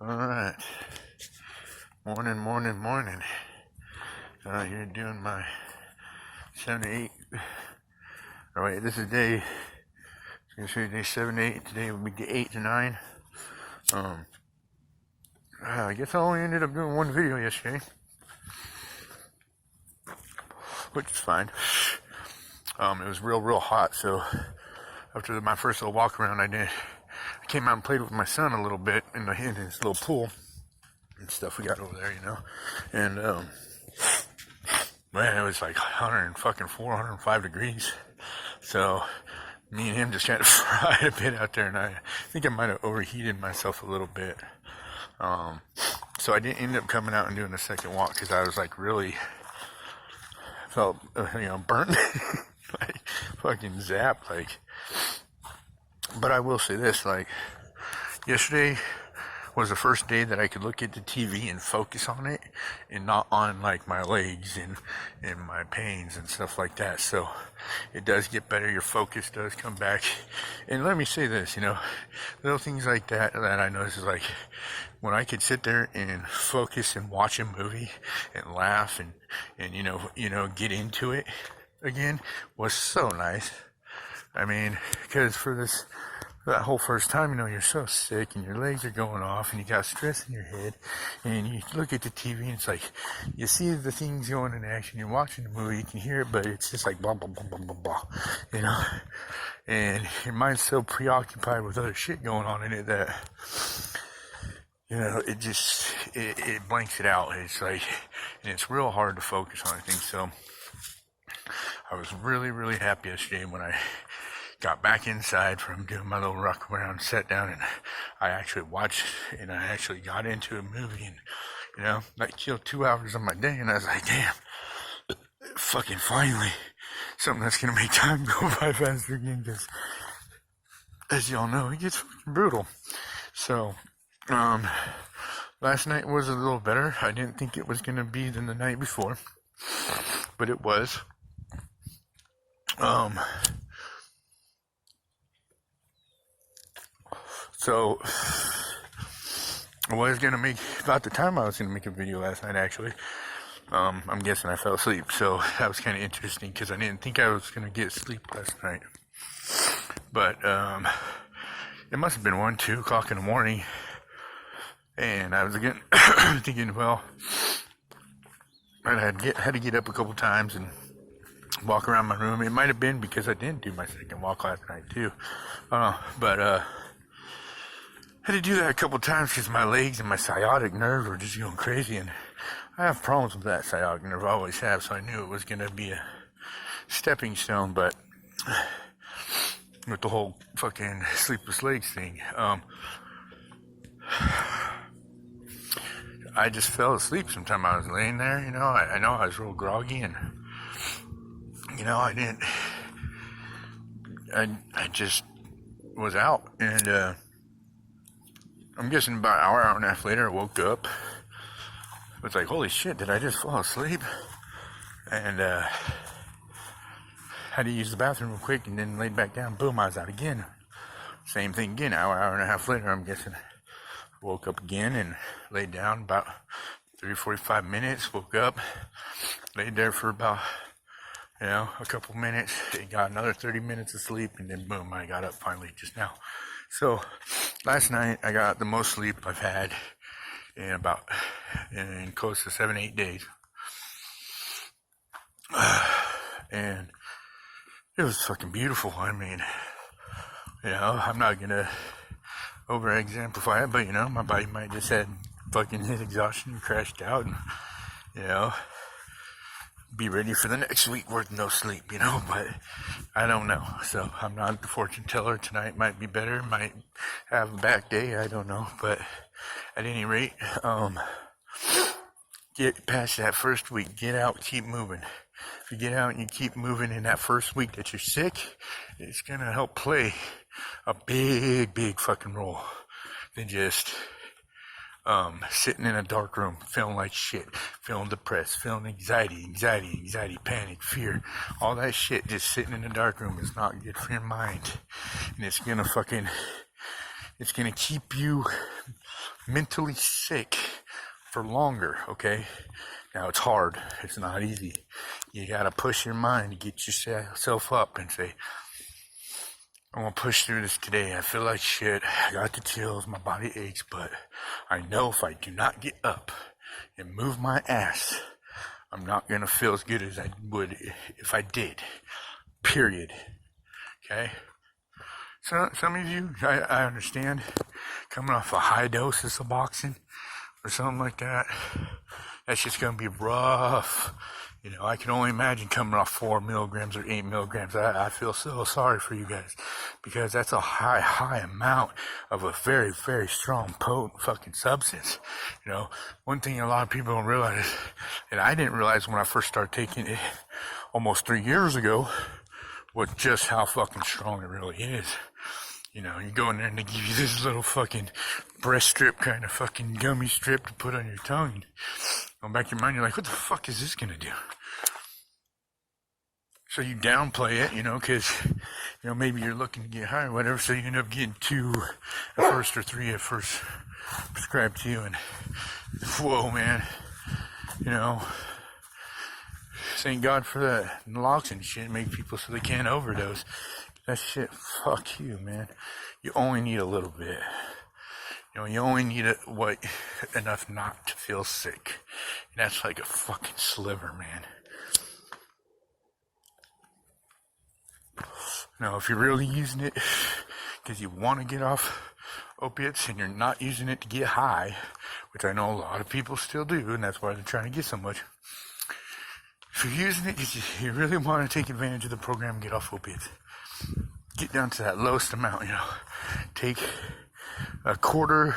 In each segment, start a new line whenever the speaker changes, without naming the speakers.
Alright. Morning. You're doing my 7 to 8. Oh wait, this is day 7 to 8. Today will be day 8 to 9. I guess I only ended up doing one video yesterday, which is fine. It was real hot, so after my first little walk around, I came out and played with my son a little bit in his little pool and stuff we got over there, and man, it was like 104, 105 degrees, so me and him just kind of fried a bit out there, and I think I might have overheated myself a little bit, so I didn't end up coming out and doing a second walk, because I was like really felt, burnt, like fucking zapped, like. But I will say this, like, yesterday was the first day that I could look at the TV and focus on it and not on, like, my legs and my pains and stuff like that. So it does get better. Your focus does come back. And let me say this, little things like that I notice is, like, when I could sit there and focus and watch a movie and laugh and get into it again was so nice. I mean, because that whole first time, you're so sick and your legs are going off and you got stress in your head and you look at the TV and it's like, you see the things going in action, you're watching the movie, you can hear it, but it's just like blah, blah, blah, blah, blah, blah, and your mind's so preoccupied with other shit going on in it that, it blanks it out. It's like, and it's real hard to focus on things. So I was really happy yesterday when I got back inside from doing my little ruck around, sat down, and I actually watched, and I actually got into a movie, and, that killed 2 hours of my day, and I was like, damn, fucking finally, something that's gonna make time go by faster again, because, as y'all know, it gets fucking brutal. So, last night was a little better. I didn't think it was gonna be than the night before, but it was. So, I was going to make, about the time I was going to make a video last night, actually, I'm guessing I fell asleep, so that was kind of interesting, because I didn't think I was going to get sleep last night, but, it must have been 1, 2 o'clock in the morning, and I was again thinking, well, I had to get up a couple times and walk around my room. It might have been because I didn't do my second walk last night, too, but, I had to do that a couple times because my legs and my sciatic nerve were just going crazy, and I have problems with that sciatic nerve, I always have, so I knew it was going to be a stepping stone, but with the whole fucking sleepless legs thing, I just fell asleep sometime. I was laying there, I know I was real groggy, and, I just was out, and, I'm guessing about an hour and a half later, I woke up. It was like, holy shit, did I just fall asleep? And, had to use the bathroom real quick and then laid back down. Boom, I was out again. Same thing again, hour and a half later, I'm guessing. Woke up again and laid down about 45 minutes. Woke up, laid there for about, a couple minutes. Got another 30 minutes of sleep, and then boom, I got up finally just now. So, last night I got the most sleep I've had in close to 7, 8 days. And it was fucking beautiful. I mean, I'm not gonna over-exemplify it, but, my body might just had fucking hit exhaustion and crashed out and, be ready for the next week worth no sleep, but I don't know. So I'm not the fortune teller. Tonight might be better, might have a back day, I don't know. But at any rate, get past that first week. Get out, keep moving. If you get out and you keep moving in that first week that you're sick, it's gonna help play a big fucking role than just sitting in a dark room, feeling like shit, feeling depressed, feeling anxiety, panic, fear, all that shit just sitting in a dark room is not good for your mind. And it's gonna keep you mentally sick for longer, okay? Now, it's hard. It's not easy. You gotta push your mind to get yourself up and say, I'm gonna push through this today. I feel like shit. I got the chills. My body aches, but I know if I do not get up and move my ass, I'm not gonna feel as good as I would if I did. Period. Okay? So, some of you, I understand, coming off a high dose of Suboxone or something like that, that's just gonna be rough. You know, I can only imagine coming off 4 milligrams or 8 milligrams. I feel so sorry for you guys, because that's a high amount of a very, very strong, potent fucking substance. You know, one thing a lot of people don't realize, and I didn't realize when I first started taking it almost 3 years ago, was just how fucking strong it really is. You know, you go in there and they give you this little fucking breast strip kind of fucking gummy strip to put on your tongue. On back of your mind, you're like, what the fuck is this gonna do? So you downplay it, you know, because, you know, maybe you're looking to get high or whatever, so you end up getting 2 at first or 3 at first prescribed to you, and whoa, man, you know, thank God for that naloxone shit, make people so they can't overdose. That shit, fuck you, man. You only need a little bit. You know, you only need enough not to feel sick. And that's like a fucking sliver, man. Now, if you're really using it because you want to get off opiates and you're not using it to get high, which I know a lot of people still do, and that's why they're trying to get so much. If you're using it because you really want to take advantage of the program and get off opiates, get down to that lowest amount, you know. Take a quarter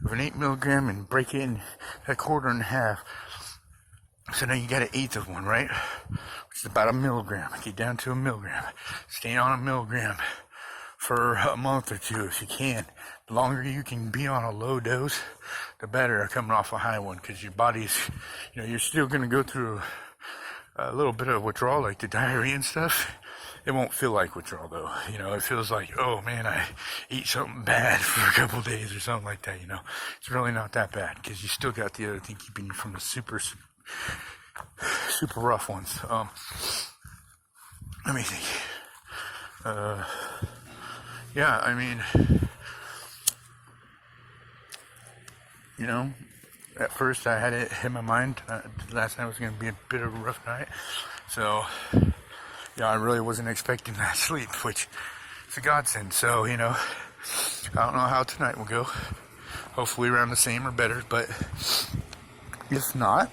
of an 8 milligram and break it in that quarter in half. So now you got 1/8 of one, right? Which is about 1 milligram. Get down to 1 milligram. Stay on 1 milligram for a month or 2 if you can. The longer you can be on a low dose, the better coming off a high one, because your body's, you know, you're still going to go through a little bit of withdrawal, like the diarrhea and stuff. It won't feel like withdrawal, though. You know, it feels like, oh man, I ate something bad for a couple of days or something like that, you know. It's really not that bad, because you still got the other thing keeping you from the super rough ones. Let me think. Yeah, I mean, you know, at first I had it in my mind, last night was going to be a bit of a rough night, so yeah, I really wasn't expecting that sleep, which is a godsend. So, you know, I don't know how tonight will go. Hopefully around the same or better, but if not,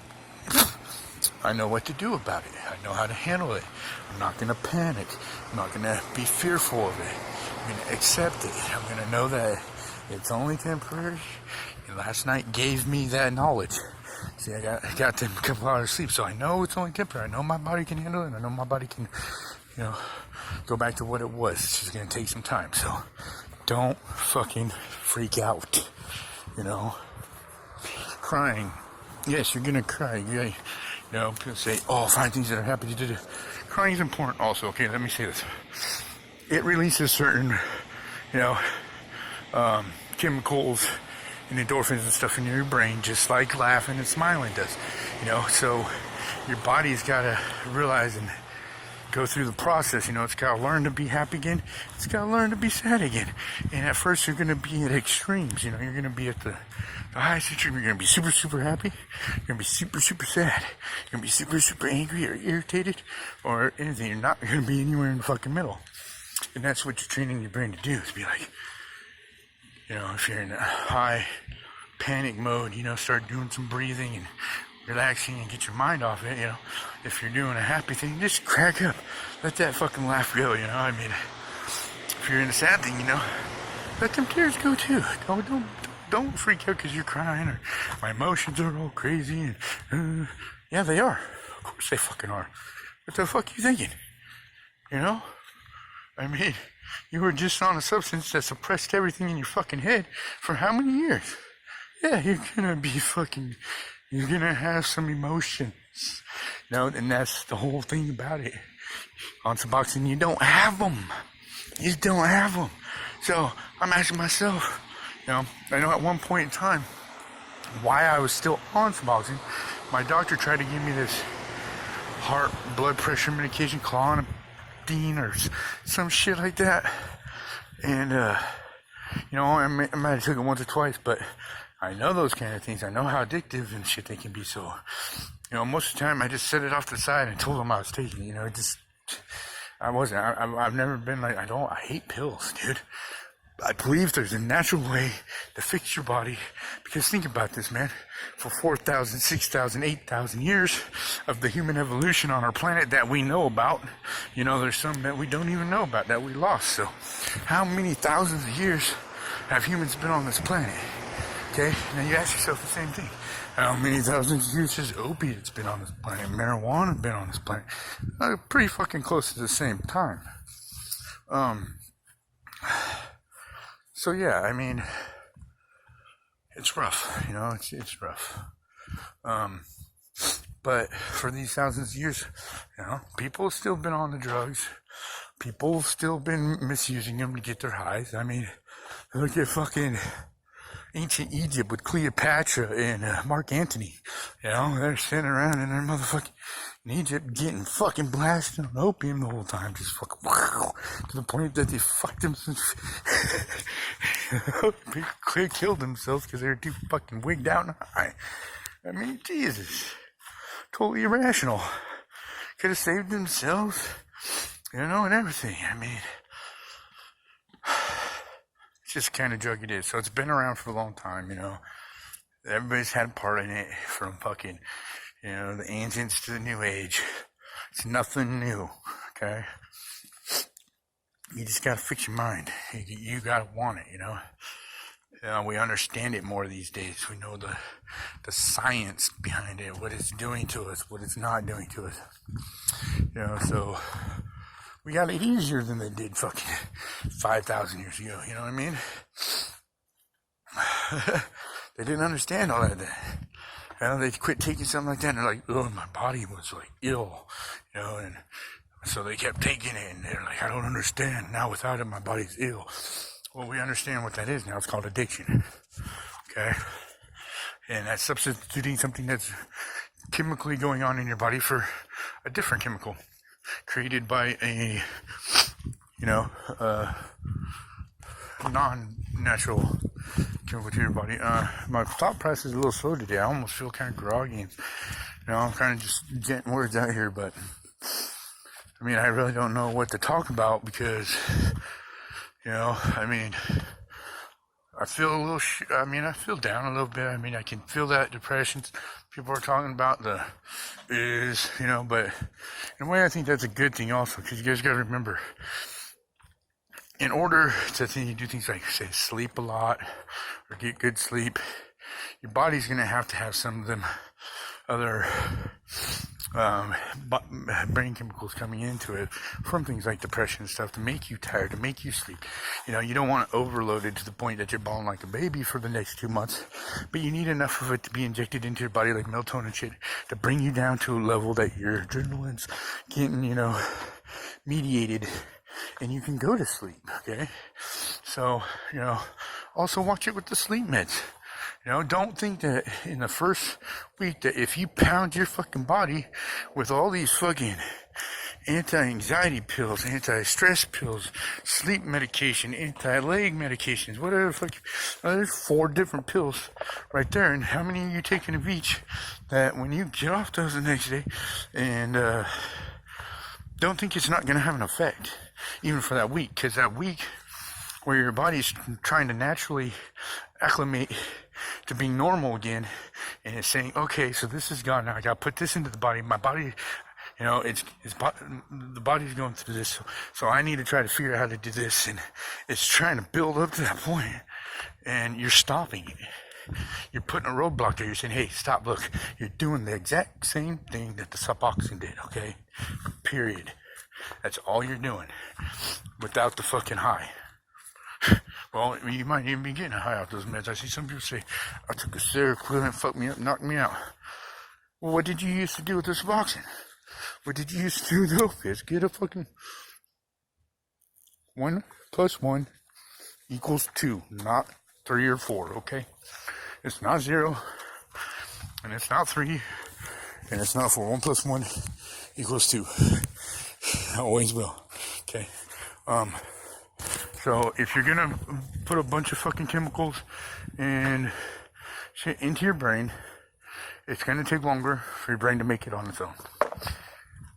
I know what to do about it. I know how to handle it. I'm not going to panic. I'm not going to be fearful of it. I'm going to accept it. I'm going to know that it's only temporary. And last night gave me that knowledge. See, I got to a couple hours of sleep, so I know it's only temporary. I know my body can handle it. I know my body can, you know, go back to what it was. It's just going to take some time. So don't fucking freak out, you know. Crying. Yes, you're going to cry. You know, people say, oh, find things that are happy to do. Crying is important also. Okay, let me say this. It releases certain, you know, chemicals and endorphins and stuff in your brain, just like laughing and smiling does, you know. So your body's got to realize and go through the process, you know. It's got to learn to be happy again. It's got to learn to be sad again. And at first you're going to be at extremes, you know. You're going to be at the highest extreme. You're going to be super, super happy. You're going to be super, super sad. You're going to be super, super angry or irritated or anything. You're not going to be anywhere in the fucking middle. And that's what you're training your brain to do, is be like, you know, if you're in a high panic mode, you know, start doing some breathing and relaxing and get your mind off it, you know. If you're doing a happy thing, just crack up. Let that fucking laugh go, you know. I mean, if you're in a sad thing, you know, let them tears go too. Don't freak out because you're crying or my emotions are all crazy. And, yeah, they are. Of course they fucking are. What the fuck you thinking? You know? I mean, you were just on a substance that suppressed everything in your fucking head for how many years? Yeah, you're gonna have some emotions. You know, and that's the whole thing about it. On Suboxone, you don't have them. You don't have them. So, I'm asking myself, I know at one point in time, why I was still on Suboxone, my doctor tried to give me this heart blood pressure medication, clonidine or some shit like that. And, I might have took it once or twice, but I know those kind of things. I know how addictive and shit they can be. So, most of the time I just set it off to the side and told them I was taking it. I wasn't. I've never been like, I hate pills, dude. I believe there's a natural way to fix your body, because think about this, man. For 4,000, 6,000, 8,000 years of the human evolution on our planet that we know about, there's some that we don't even know about that we lost. So how many thousands of years have humans been on this planet? Okay, now you ask yourself the same thing. How many thousands of years has opiates been on this planet? Marijuana been on this planet? Pretty fucking close to the same time. So yeah, it's rough, it's rough. But for these thousands of years, people have still been on the drugs. People have still been misusing them to get their highs. Look at fucking ancient Egypt with Cleopatra and Mark Antony. They're sitting around in their motherfucking in Egypt getting fucking blasted on opium the whole time, just fucking wow, to the point that they fucked themselves. People killed themselves because they were too fucking wigged out and high. Jesus. Totally irrational. Could have saved themselves, and everything. It's just the kind of drug it is. So it's been around for a long time, Everybody's had a part in it, from fucking, the ancients to the new age. It's nothing new, okay? You just gotta fix your mind. You gotta want it, we understand it more these days. We know the science behind it, what it's doing to us, what it's not doing to us. So we got it easier than they did fucking 5,000 years ago, you know what I mean? They didn't understand all that then. They quit taking something like that and they're like, oh, my body was like ill, and so they kept taking it and they're like, I don't understand. Now without it, my body's ill. Well, we understand what that is now. It's called addiction. Okay? And that's substituting something that's chemically going on in your body for a different chemical created by a, non-natural chemical to your body. My thought process is a little slow today. I almost feel kind of groggy. I'm kind of just getting words out here, but I really don't know what to talk about because, I feel a little, I feel down a little bit. I can feel that depression people are talking about but in a way I think that's a good thing also, because you guys got to remember, in order to do things like, say, sleep a lot or get good sleep, your body's going to have some of them other brain chemicals coming into it from things like depression and stuff to make you tired, to make you sleep. You don't want to overload it to the point that you're bawling like a baby for the next 2 months, but you need enough of it to be injected into your body like melatonin and shit to bring you down to a level that your adrenaline's getting, mediated and you can go to sleep, okay? So, also watch it with the sleep meds. Don't think that in the first week that if you pound your fucking body with all these fucking anti-anxiety pills, anti-stress pills, sleep medication, anti-leg medications, whatever the fuck, there's 4 different pills right there, and how many are you taking of each, that when you get off those the next day, and don't think it's not going to have an effect, even for that week, because that week where your body's trying to naturally acclimate to being normal again, and it's saying, okay, so this is gone now, I got to put this into the body, my body, the body's going through this, so I need to try to figure out how to do this, and it's trying to build up to that point, and you're stopping it. You're putting a roadblock there. You're saying, hey, stop, look, you're doing the exact same thing that the Suboxone did, okay? Period. That's all you're doing without the fucking high. Well, you might even be getting a high off those meds. I see some people say, I took a Seroquel and fucked me up, knocked me out. Well, what did you used to do with the Suboxone? What did you used to do with the opiates? Get a fucking 1 + 1 = 2, not 3 or 4, okay? It's not 0, and it's not 3, and it's not 4. 1 plus 1 equals 2. Always will, okay? So if you're gonna put a bunch of fucking chemicals and shit into your brain, it's gonna take longer for your brain to make it on its own.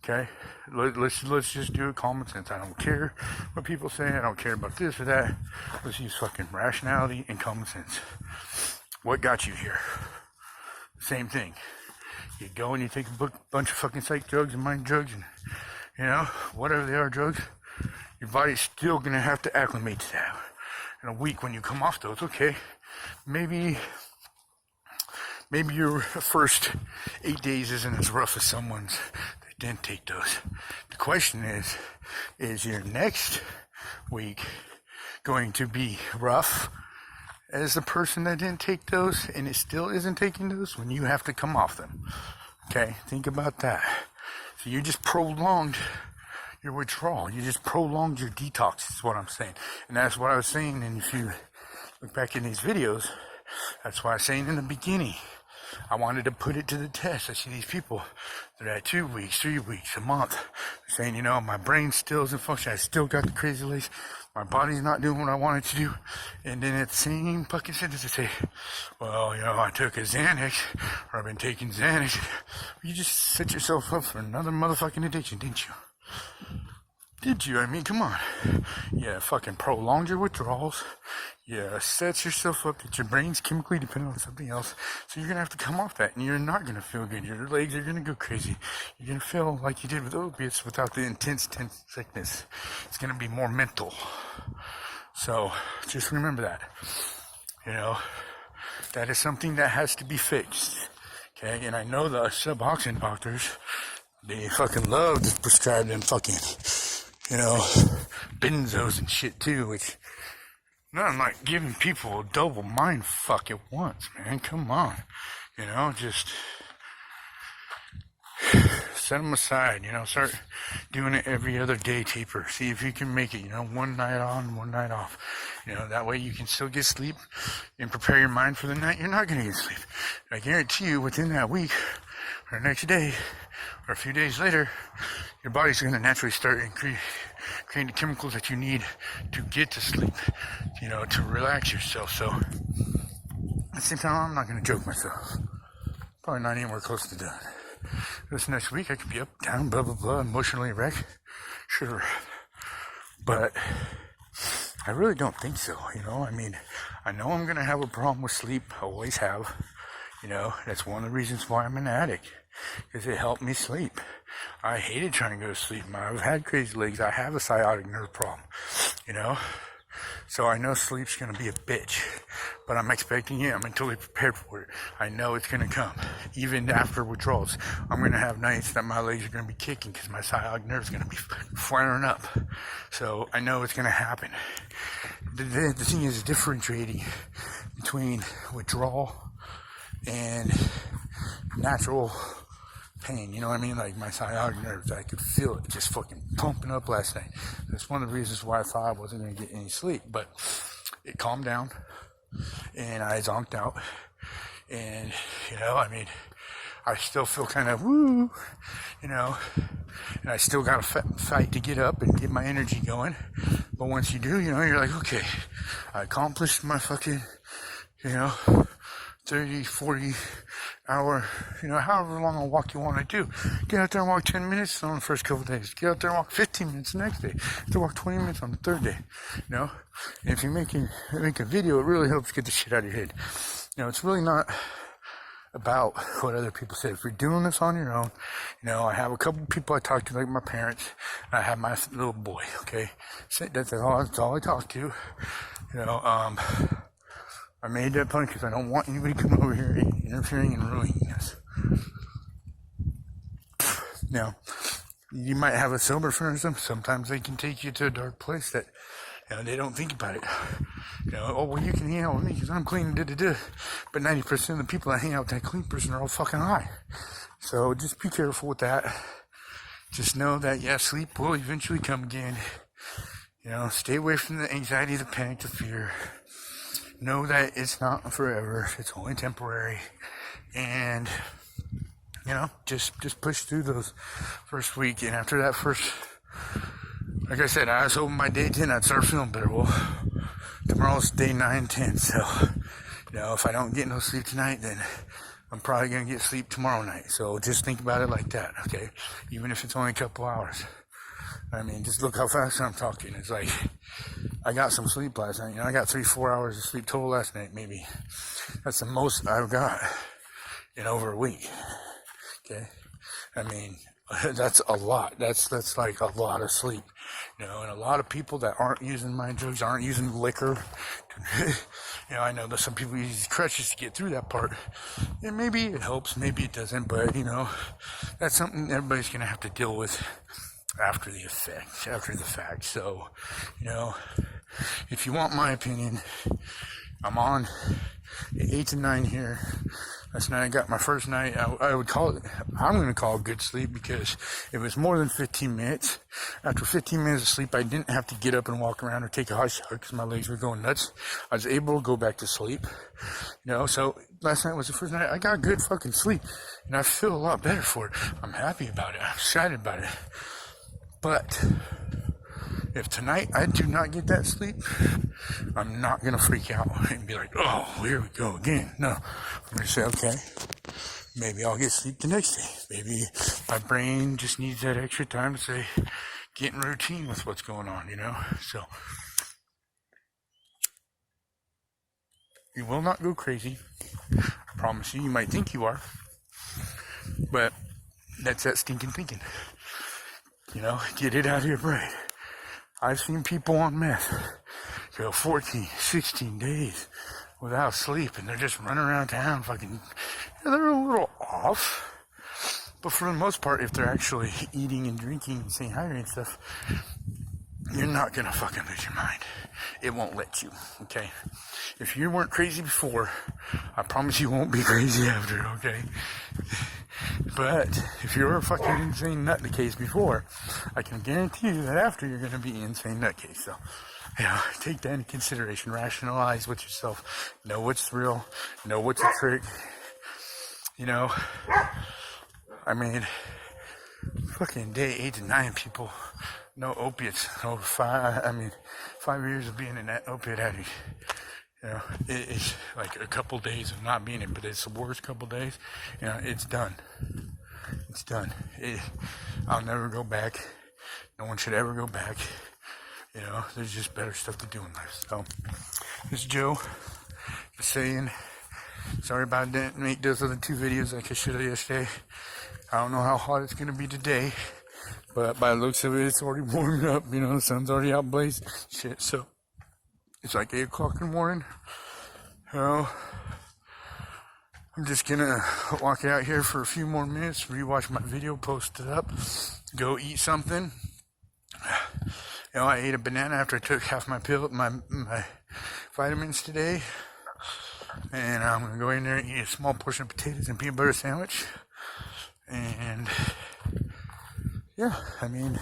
Okay? Let's just do it common sense. I don't care what people say. I don't care about this or that. Let's use fucking rationality and common sense. What got you here? Same thing. You go and you take a bunch of fucking psych drugs and mind drugs and, you know, whatever they are drugs. Your body's still gonna have to acclimate to that. In a week when you come off those, okay, maybe your first 8 days isn't as rough as someone's that didn't take those. The question is your next week going to be rough as the person that didn't take those and it still isn't taking those when you have to come off them? Okay, think about that. So you just prolonged your withdrawal. You just prolonged your detox, is what I'm saying. And that's what I was saying. And if you look back in these videos, that's why I was saying in the beginning, I wanted to put it to the test. I see these people, they're at 2 weeks, 3 weeks, a month. They're saying, you know, my brain still isn't functioning. I still got the crazy legs. My body's not doing what I want it to do. And then at the same fucking sentence, they say, well, you know, I took a Xanax, or I've been taking Xanax. You just set yourself up for another motherfucking addiction, didn't you? Did you? I mean, come on. Yeah, fucking prolonged your withdrawals. Yeah, sets yourself up that your brain's chemically dependent on something else. So you're going to have to come off that, and you're not going to feel good. Your legs are going to go crazy. You're going to feel like you did with opiates without the intense sickness. It's going to be more mental. So just remember that. You know, that is something that has to be fixed. Okay, and I know the Suboxone doctors, they fucking love to prescribe them fucking, you know, benzos and shit too, which, no, I'm not giving people a double mind fuck at once, man. Come on. You know, just set them aside, you know, start doing it every other day taper. See if you can make it, you know, one night on, one night off. You know, that way you can still get sleep and prepare your mind for the night you're not going to get sleep. I guarantee you within that week or next day or a few days later, your body's going to naturally start creating the chemicals that you need to get to sleep, you know, to relax yourself. So at the same time, I'm not going to joke myself. Probably not anywhere close to done. This next week I could be up, down, blah, blah, blah, emotionally wrecked. Sure. But I really don't think so, you know. I mean, I know I'm going to have a problem with sleep. I always have. You know, that's one of the reasons why I'm an addict. Because it helped me sleep. I hated trying to go to sleep. I've had crazy legs. I have a sciatic nerve problem, you know. So I know sleep's going to be a bitch. But I'm expecting it. I'm totally prepared for it. I know it's going to come. Even after withdrawals, I'm going to have nights that my legs are going to be kicking because my sciatic nerve is going to be flaring up. So I know it's going to happen. The thing is differentiating between withdrawal and natural pain, you know what I mean? Like my sciatic nerves, I could feel it just fucking pumping up last night. That's one of the reasons why I thought I wasn't going to get any sleep, but it calmed down and I zonked out. And, you know, I mean, I still feel kind of woo, you know, and I still got to fight to get up and get my energy going. But once you do, you know, you're like, okay, I accomplished my fucking, you know, 30, 40 hour, you know, however long a walk you want to do. Get out there and walk 10 minutes on the first couple of days. Get out there and walk 15 minutes the next day. Get to walk 20 minutes on the third day, you know. And if you make a video, it really helps get the shit out of your head. You know, it's really not about what other people say. If you're doing this on your own, you know, I have a couple of people I talk to, like my parents, and I have my little boy, okay? So that's all I talk to, you know. I made that point because I don't want anybody coming over here and interfering and ruining us. Now, you might have a sober friend or something. Sometimes they can take you to a dark place that, you know, they don't think about it. You know, oh, well, you can hang out with me because I'm clean, da-da-da. But 90% of the people that hang out with that clean person are all fucking high. So just be careful with that. Just know that, yeah, sleep will eventually come again. You know, stay away from the anxiety, the panic, the fear. know that it's not forever. It's only temporary. And, just push through those first week. And after that first, like I said, I was hoping by day 10 I'd start feeling better. Well, tomorrow's day 9, 10. So, if I don't get no sleep tonight, then I'm probably going to get sleep tomorrow night. So just think about it like that, okay? Even if it's only a couple hours. I mean, just look how fast I'm talking. It's like, I got some sleep last night. I got 3-4 hours of sleep total last night, maybe. That's the most I've got in over a week, okay? I mean, that's a lot. That's like a lot of sleep, and a lot of people that aren't using my drugs, aren't using liquor. I know that some people use crutches to get through that part, and maybe it helps, maybe it doesn't, but, that's something everybody's going to have to deal with after the fact. So, if you want my opinion, I'm on 8 to 9 here. Last night I got my first night. I'm going to call it good sleep, because it was more than 15 minutes. After 15 minutes of sleep, I didn't have to get up and walk around or take a hot shower because my legs were going nuts. I was able to go back to sleep. So last night was the first night I got good fucking sleep, and I feel a lot better for it. I'm happy about it. I'm excited about it. But if tonight I do not get that sleep, I'm not going to freak out and be like, oh, here we go again. No, I'm going to say, okay, maybe I'll get sleep the next day. Maybe my brain just needs that extra time to say, get in routine with what's going on, So, you will not go crazy. I promise you. You might think you are, but that's that stinking thinking. Get it out of your brain. I've seen people on meth go 14, 16 days without sleep, and they're just running around town fucking, they're a little off. But for the most part, if they're actually eating and drinking and staying hydrated and stuff, you're not gonna fucking lose your mind. It won't let you, okay? If you weren't crazy before, I promise you won't be crazy after, okay? But if you're a fucking insane nutcase before, I can guarantee you that after you're gonna be an insane nutcase. So, take that into consideration. Rationalize with yourself. Know what's real. Know what's a trick. I mean, fucking day 8 to 9 people, no opiates. Over 5 years of being an opiate addict. It's like a couple days of not being it, but it's the worst couple days. It's done. It's done. I'll never go back. No one should ever go back. There's just better stuff to do in life. So, this is Joe, just saying, sorry about didn't make those other 2 videos like I should have yesterday. I don't know how hot it's going to be today, but by the looks of it, it's already warming up. The sun's already out blazing. Shit, so it's like 8 o'clock in the morning. I'm just gonna walk out here for a few more minutes, rewatch my video, post it up, go eat something. I ate a banana after I took half my vitamins today. And I'm gonna go in there and eat a small portion of potatoes and peanut butter sandwich. And yeah, I mean,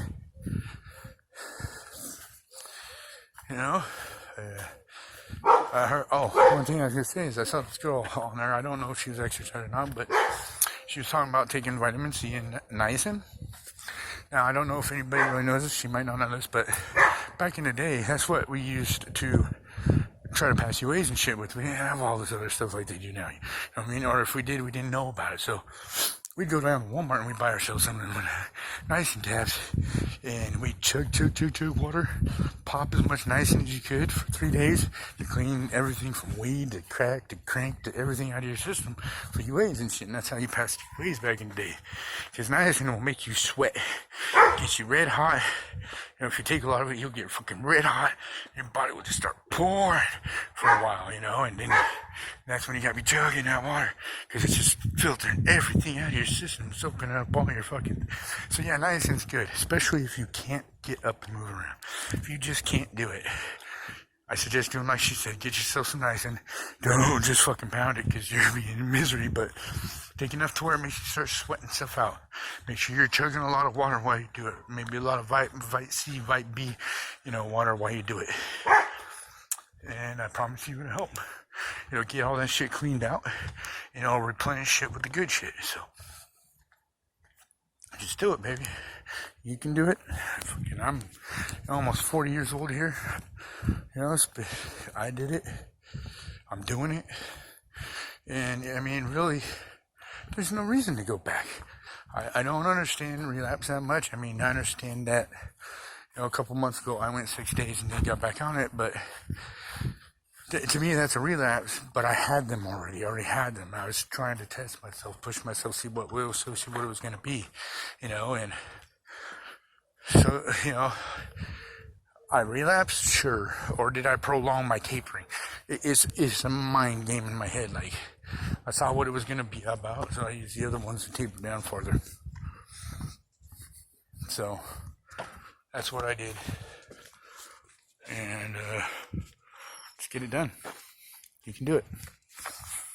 I heard, one thing I was going to say is I saw this girl on there. I don't know if she was exercising or not, but she was talking about taking vitamin C and niacin. Now, I don't know if anybody really knows this. She might not know this, but back in the day, that's what we used to try to pass UAs and shit with. We didn't have all this other stuff like they do now. You know what I mean? Or if we did, we didn't know about it. So we'd go down to Walmart and we'd buy ourselves some of them niacin tabs, and we'd chug water, pop as much niacin as you could for 3 days to clean everything from weed to crack to crank to everything out of your system for UAs and shit. And that's how you passed UAs back in the day. Because niacin will make you sweat, gets you red hot. If you take a lot of it, you'll get fucking red hot. Your body will just start pouring for a while, and then that's when you gotta be chugging that water, because it's just filtering everything out of your system, soaking up all your fucking. So yeah, niacin's good, especially if you can't get up and move around. If you just can't do it, I suggest doing like she said, get yourself some niacin. Don't just fucking pound it, because you're gonna be in misery, but take enough to where it makes you start sweating stuff out. Make sure you're chugging a lot of water while you do it. Maybe a lot of Vit C, Vit B, water while you do it. and I promise you it'll help. It'll get all that shit cleaned out, and it'll replenish shit with the good shit. So just do it, baby. You can do it. I'm almost 40 years old here. I did it. I'm doing it. And I mean, really, there's no reason to go back. I don't understand relapse that much. I mean, I understand that, a couple months ago I went 6 days and then got back on it, but to me that's a relapse. But I had them already. I already had them. I was trying to test myself, push myself, see what it was going to be, and so, I relapsed, sure, or did I prolong my tapering? It's a mind game in my head. Like, I saw what it was going to be about, so I used the other ones to taper down further. So that's what I did, and let's get it done. You can do it.